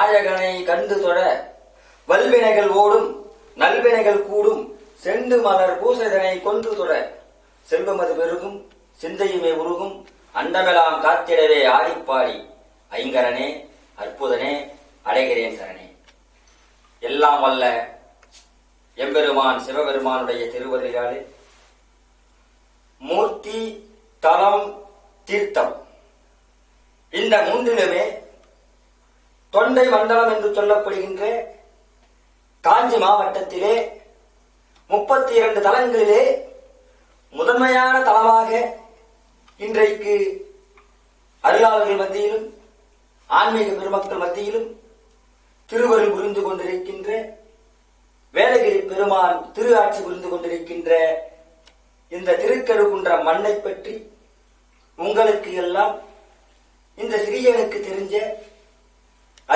நாயகனை கண்டு தொழ வல்வினைகள் ஓடும் நல்வினைகள் கூடும் செண்டு மலர் பூசதனை கொன்று தொழ செல்வமது பெருகும் சிந்தையுமே உருகும் அண்டமெல்லாம் காத்திடவே ஆடிப்பாடி ஐங்கரனே அற்புதனே அடைகிறேன் சரணே. எல்லாம் வல்ல எம்பெருமான் சிவபெருமானுடைய திருவருளாலே மூர்த்தி தலம் தீர்த்தம் இந்த மூன்றிலுமே தொண்டை மண்டலம் என்று சொல்லப்படுகின்ற காஞ்சி மாவட்டத்திலே 32 தலங்களிலே முதன்மையான தலமாக இன்றைக்கு அருளாளர்கள் மத்தியிலும் ஆன்மீக பெருமக்கள் மத்தியிலும் திருவருள் புரிந்து கொண்டிருக்கின்ற வேதகிரி பெருமான் திரு ஆட்சி புரிந்து கொண்டிருக்கின்ற இந்த திருக்கழுகுன்ற மண்ணை பற்றி உங்களுக்கு எல்லாம் இந்த சிறியனுக்கு தெரிஞ்ச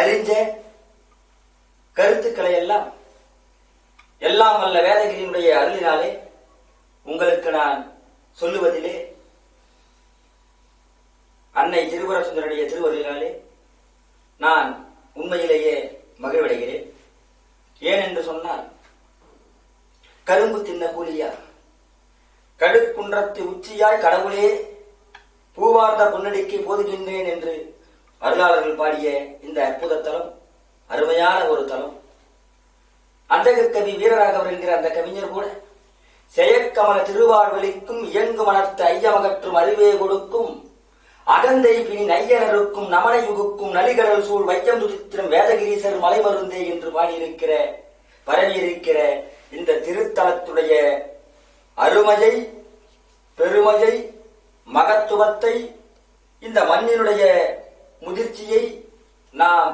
அறிஞ்ச கருத்துக்களை எல்லாம் வல்ல வேதகிரியினுடைய அருளினாலே உங்களுக்கு நான் சொல்லுவதிலே அன்னை திருவரசுந்தரனுடைய திருவருளினாலே நான் உண்மையிலேயே மகிழ்வடைகிறேன். ஏனென்று சொன்னால் கரும்பு தின்ன கூலியா கடுக்குன்றத்து உச்சியாய் கடவுளே பூவார்ந்த பொன்னடிக்கு போதுகின்றேன் என்று அருளாளர்கள் பாடிய இந்த அற்புத தலம் அருமையான ஒரு தலம். அந்தக கவி வீரராகவர் என்கிற அந்த கவிஞர் கூட செயற்கமல திருவாழ்வெளிக்கும் இயங்கு மனத்து ஐயமகற்றும் அறிவே கொடுக்கும் அகந்தை பிணி நையனருக்கும் நமன யுகுக்கும் நலிகடல் சூழ் வையம் துதித்திரும் வேதகிரீசர் மலைமருந்தே என்று பாடியிருக்கிற பரவியிருக்கிற இந்த திருத்தலத்துடைய அருமையை பெருமையை மகத்துவத்தை இந்த மண்ணினுடைய முதிர்ச்சியை நாம்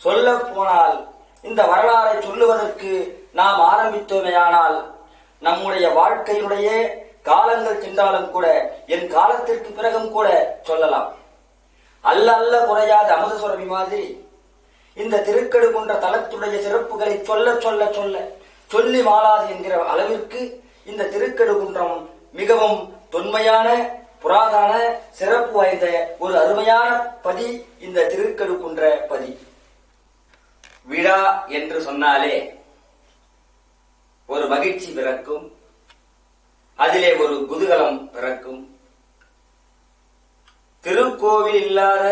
சொல்ல போனால் இந்த வரலாறை சொல்லுவதற்கு நாம் ஆரம்பித்தோமேயானால் நம்முடைய வாழ்க்கையினுடைய காலங்கள் சென்றாலும் கூட என் காலத்திற்கு பிறகும் கூட சொல்லலாம். அல்ல அல்ல குறையாத அமுத சுரபி மாதிரி இந்த திருக்கழுகுன்ற தலத்துடைய சிறப்புகளை சொல்ல சொல்ல சொல்ல சொல்லி மாளாது என்கிற அளவிற்கு இந்த திருக்கழுகுன்றம் மிகவும் தொன்மையான புராதான சிறப்பு வாய்ந்த ஒரு அருமையான பதி இந்த திருக்கழுகுன்ற பதி. விழா என்று சொன்னாலே ஒரு மகிழ்ச்சி பிறக்கும், அதிலே ஒரு குதூகலம் பிறக்கும். திருக்கோவில் இல்லாத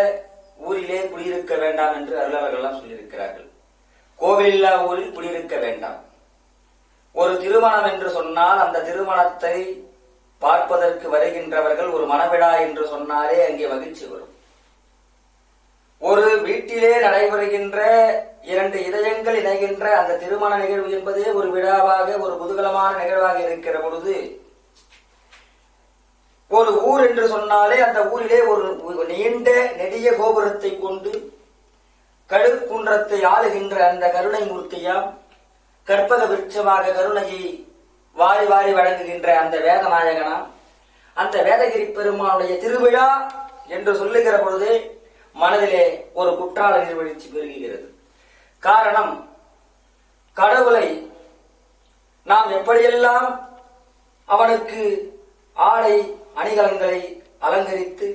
ஊரிலே குடியிருக்க வேண்டாம் என்று அருளாளர்கள் எல்லாம் சொல்லியிருக்கிறார்கள். கோவில் இல்லா ஊரில் குடியிருக்க வேண்டாம். ஒரு திருமணம் என்று சொன்னால் அந்த திருமணத்தை பார்ப்பதற்கு வருகின்றவர்கள் ஒரு மணவிழா என்று சொன்னாலே அங்கே மகிழ்ச்சி வரும். ஒரு வீட்டிலே நடைபெறுகின்ற 2 இதயங்கள் இணைகின்ற அந்த திருமண நிகழ்வு என்பதே ஒரு விழாவாக ஒரு குதூகலமான நிகழ்வாக இருக்கிற பொழுது ஒரு ஊர் என்று சொன்னாலே அந்த ஊரிலே ஒரு நீண்ட நெடிய கோபுரத்தை கொண்டு கடுக்குன்றத்தை ஆளுகின்ற அந்த கருணை மூர்த்தியாம் கற்பக விருட்சமாக கருணையை வாரி வாரி வழங்குகின்ற அந்த வேதநாயகனாம் அந்த வேதகிரி பெருமானுடைய திருவிழா என்று சொல்லுகிற பொழுதே மனதிலே ஒரு குற்றால நீர்வீழ்ச்சி பெருகுகிறது. காரணம், கடவுளை நாம் எப்படியெல்லாம் அவனுக்கு ஆடை அணிகலன்களை அலங்கரித்து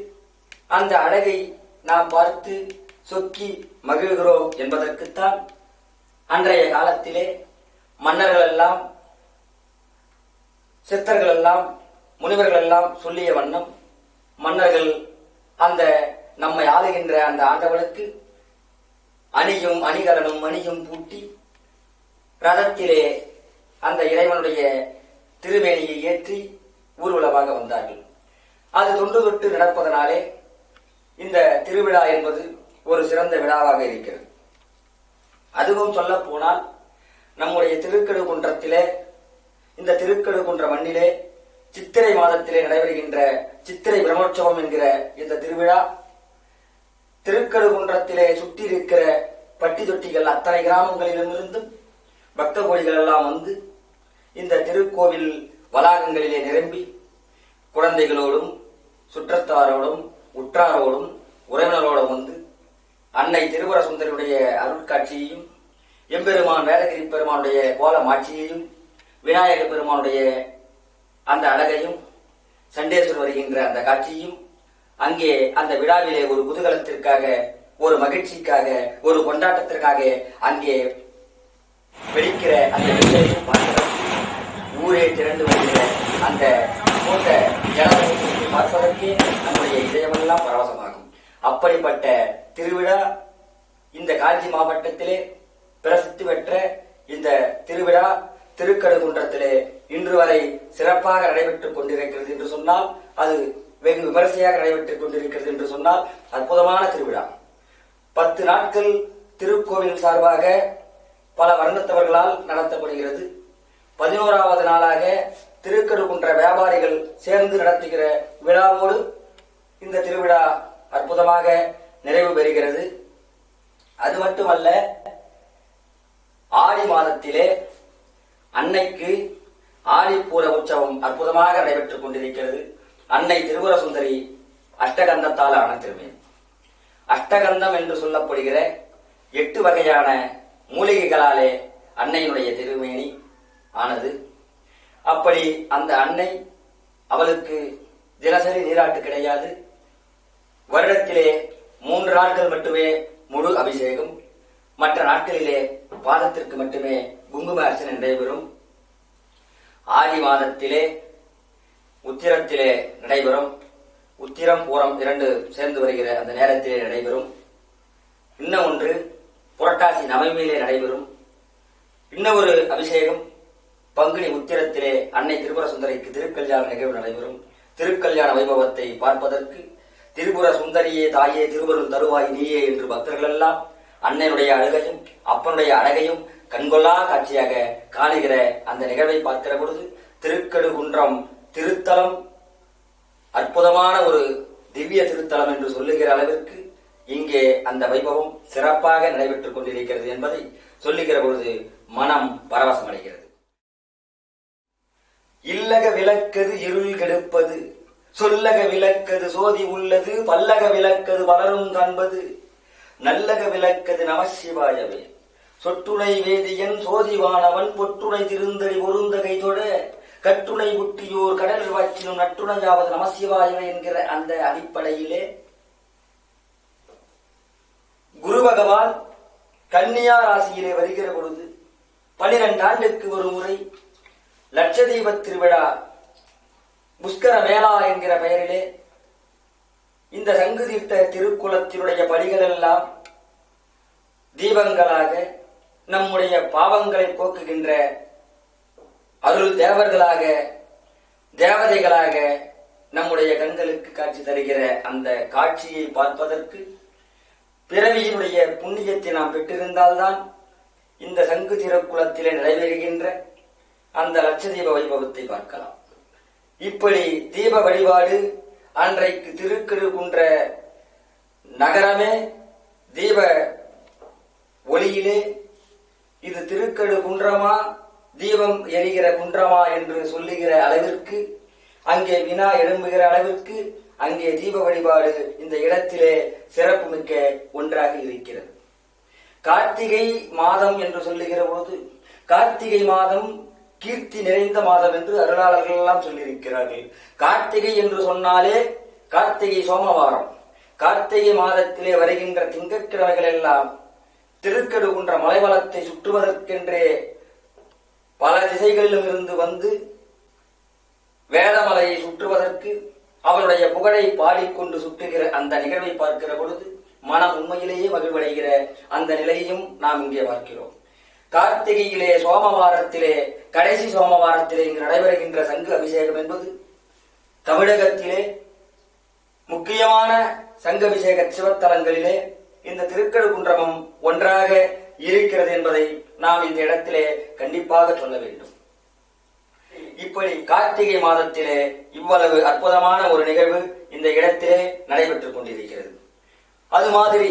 அந்த அழகை நாம் பார்த்து சொக்கி மகிழ்கிறோம் என்பதற்குத்தான் அன்றைய காலத்திலே மன்னர்கள் எல்லாம் சித்தர்கள் எல்லாம் முனிவர்கள் எல்லாம் சொல்லிய வண்ணம் மன்னர்கள் அந்த நம்மை ஆளுகின்ற அந்த ஆண்டவனுக்கு அணியும் அணிகலனும் மணியும் பூட்டி ரதத்திலே அந்த இறைவனுடைய திருமேனியை ஏற்றி ஊர்வலமாக வந்தார்கள். அது தொன்று தொட்டு நடப்பதனாலே இந்த திருவிழா என்பது ஒரு சிறந்த விழாவாக இருக்கிறது. அதுவும் சொல்ல போனால் நம்முடைய திருக்கழுகுன்றத்திலே இந்த திருக்கழுகுன்ற மண்ணிலே சித்திரை மாதத்திலே நடைபெறுகின்ற சித்திரை பிரம்மோற்சவம் என்கிற இந்த திருவிழா திருக்கழுகுன்றத்திலே சுற்றி இருக்கிற பட்டி தொட்டிகள் அத்தனை கிராமங்களிலுமிருந்தும் பக்த கோடிகள் எல்லாம் வந்து இந்த திருக்கோவில் வளாகங்களிலே நிரம்பி குழந்தைகளோடும் சுற்றத்தாரோடும் உற்றாரோடும் உறவினரோடும் வந்து அன்னை திருவரசுந்தரியுடைய அருட்காட்சியையும் எம்பெருமான் வேதகிரி பெருமானுடைய கோலமாட்சியையும் விநாயக பெருமானுடைய அந்த அழகையும் சண்டேஸ்வரர் வருகின்ற அந்த காட்சியும் அங்கே அந்த விழாவிலே ஒரு குதூகலத்திற்காக ஒரு மகிழ்ச்சிக்காக, ஒரு கொண்டாட்டத்திற்காக அங்கே வெடிக்கிற அந்த வெள்ளையும் ஊரே திரண்டு வருகிற அந்த கூட்ட ஜனவரத்தை பார்ப்பதற்கே நம்முடைய இதயமெல்லாம் பரவசமாகும். அப்படிப்பட்ட திருவிழா இந்த காஞ்சி மாவட்டத்திலே பிரசித்தி பெற்ற இந்த திருவிழா திருக்கடுகுன்றத்திலே இன்று வரை சிறப்பாக நடைபெற்றுக் கொண்டிருக்கிறது என்று சொன்னால், அது வெகு விமரிசையாக நடைபெற்றுக் கொண்டிருக்கிறது என்று சொன்னால் அற்புதமான திருவிழா. 10 நாட்கள் திருக்கோவில் சார்பாக பல வர்ணத்தவர்களால் நடத்தப்படுகிறது. 11வது நாளாக திருக்கடுகுன்ற வியாபாரிகள் சேர்ந்து நடத்துகிற விழாவோடு இந்த திருவிழா அற்புதமாக நிறைவு பெறுகிறது. அது மட்டுமல்ல, ஆடி மாதத்திலே அன்னைக்கு ஆடிப்பூர உற்சவம் அற்புதமாக நடைபெற்றுக் கொண்டிருக்கிறது. அன்னை திரிபுர சுந்தரி அஷ்டகந்தத்தால் ஆன திருமேனி. அஷ்டகந்தம் என்று சொல்லப்படுகிற 8 வகையான மூலிகைகளாலே அன்னையினுடைய திருமேனி ஆனது. அப்படி அந்த அன்னை, அவளுக்கு தினசரி நீராட்டு கிடையாது. வருடத்திலே 3 நாட்கள் மட்டுமே முழு அபிஷேகம். மற்ற நாட்களிலே பாதத்திற்கு மட்டுமே குங்கும அர்ச்சனை நடைபெறும். ஆடி மாதத்திலே உத்திரத்திலே நடைபெறும். உத்திரம் பூரம் 2 சேர்ந்து வருகிற அந்த நேரத்திலே நடைபெறும். இன்னும் ஒன்று புரட்டாசி நவமியிலே நடைபெறும். இன்னும் ஒரு அபிஷேகம் பங்குனி உத்திரத்திலே அன்னை திரிபுர சுந்தரிக்கு திருக்கல்யாண நிகழ்வு நடைபெறும். திருக்கல்யாண வைபவத்தை பார்ப்பதற்கு திரிபுர சுந்தரியே தாயே திருவருள் தருவாய் நீயே என்று பக்தர்கள் எல்லாம் அன்னையுடைய அழகையும் அப்பனுடைய அழகையும் கண்கொள்ளா காட்சியாக காணுகிற அந்த நிகழ்வை பார்க்கிற பொழுது திருக்கடுகுன்றம் திருத்தலம் அற்புதமான ஒரு திவ்ய திருத்தலம் என்று சொல்லுகிற அளவிற்கு இங்கே அந்த வைபவம் சிறப்பாக நடைபெற்றுக் கொண்டிருக்கிறது என்பதை சொல்லுகிற பொழுது மனம் பரவசமடைகிறது. இல்லக விளக்கது இருள் கெடுப்பது, சொல்லக விளக்கது சோதி உள்ளது, பல்லக விளக்கது வளரும் காண்பது, நல்லக விளக்கது நமசிவாயவே, சொட்டுணை வேதியன் சோதிவானவன் பொற்றுணை திருந்தடி பொருந்தகை தொட கட்டுணை புட்டியோர் கடல் வாச்சினும் நட்டுணையாவது நமசிவாயவே என்கிற அந்த அடிப்படையிலே குரு பகவான் கன்னியா ராசியிலே வருகிற பொழுது 12 ஆண்டுக்கு ஒரு முறை லட்சதீப திருவிழா புஷ்கர மேளா என்கிற பெயரிலே இந்த சங்கு தீர்த்த திருக்குளத்தினுடைய படிகள் எல்லாம் தீபங்களாக நம்முடைய பாவங்களை போக்குகின்ற அருள் தேவர்களாக தேவதைகளாக நம்முடைய கண்களுக்கு காட்சி தருகிற அந்த காட்சியை பார்ப்பதற்கு பிறவியினுடைய புண்ணியத்தை நாம் பெற்றிருந்தால்தான் இந்த சங்கு திருக்குளத்திலே நடைபெறுகின்ற அந்த லட்சதீப வைபவத்தை பார்க்கலாம். இப்படி தீப வழிபாடு அன்றைக்கு திருக்கடுகுன்ற நகரமே தீப ஒளியிலே இது திருக்கடுகுன்றமா தீபம் எரிகிற குன்றமா என்று சொல்லுகிற அளவிற்கு, அங்கே வினா எழும்புகிற அளவிற்கு அங்கே தீப வழிபாடு இந்த இடத்திலே சிறப்பு மிக்க ஒன்றாக இருக்கிறது. கார்த்திகை மாதம் என்று சொல்லுகிற பொழுது கார்த்திகை மாதம் கீர்த்தி நிறைந்த மாதம் என்று அருளாளர்கள் எல்லாம் சொல்லியிருக்கிறார்கள். கார்த்திகை என்று சொன்னாலே கார்த்திகை சோமவாரம். கார்த்திகை மாதத்திலே வருகின்ற திங்கட்கிழமைகள் எல்லாம் திருக்கடுகுன்ற மலைவளத்தை சுற்றுவதற்கென்றே பல திசைகளிலும் இருந்து வந்து வேதமலையை சுற்றுவதற்கு அவருடைய புகழை பாடிக்கொண்டு சுற்றுகிற அந்த நிகழ்வை பார்க்கிற பொழுது மனம் உண்மையிலேயே மகிழ்வடைகிற அந்த நிலையையும் நாம் இங்கே பார்க்கிறோம். கார்த்திகையிலே சோமவாரத்திலே கடைசி சோமவாரத்திலே இங்கு நடைபெறுகின்ற சங்கு அபிஷேகம் என்பது தமிழகத்திலே முக்கியமான சங்கு அபிஷேக சிவத்தலங்களிலே இந்த திருக்கடுகுன்றமும் ஒன்றாக இருக்கிறது என்பதை நாம் இந்த இடத்திலே கண்டிப்பாக சொல்ல வேண்டும். இப்படி கார்த்திகை மாதத்திலே இவ்வளவு அற்புதமான ஒரு நிகழ்வு இந்த இடத்திலே நடைபெற்றுக் கொண்டிருக்கிறது. அது மாதிரி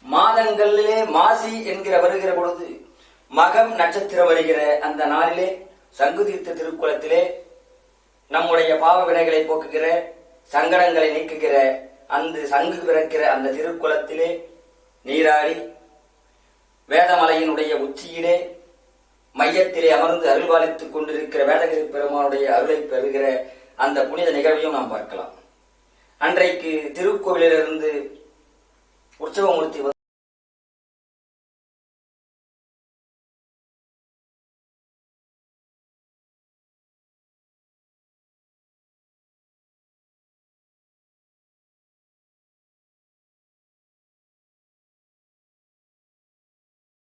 மாதங்களிலே மாசி என்கிற வருகிற பொழுது மகம் நட்சத்திரம் வருகிற அந்த நாளிலே சங்கு தீர்த்த திருக்குளத்திலே நம்முடைய பாவ வினைகளை போக்குகிற சங்கடங்களை நீக்குகிற அந்த சங்கு பிறக்கிற அந்த திருக்குளத்திலே நீராடி வேதமலையினுடைய உச்சியிலே மையத்திலே அமர்ந்து அருள்பாலித்துக் கொண்டிருக்கிற வேதகிரி பெருமானுடைய அருளை பெறுகிற அந்த புனித நிகழ்வையும் நாம் பார்க்கலாம். அன்றைக்கு திருக்கோவிலிருந்து உற்சவமூர்த்தி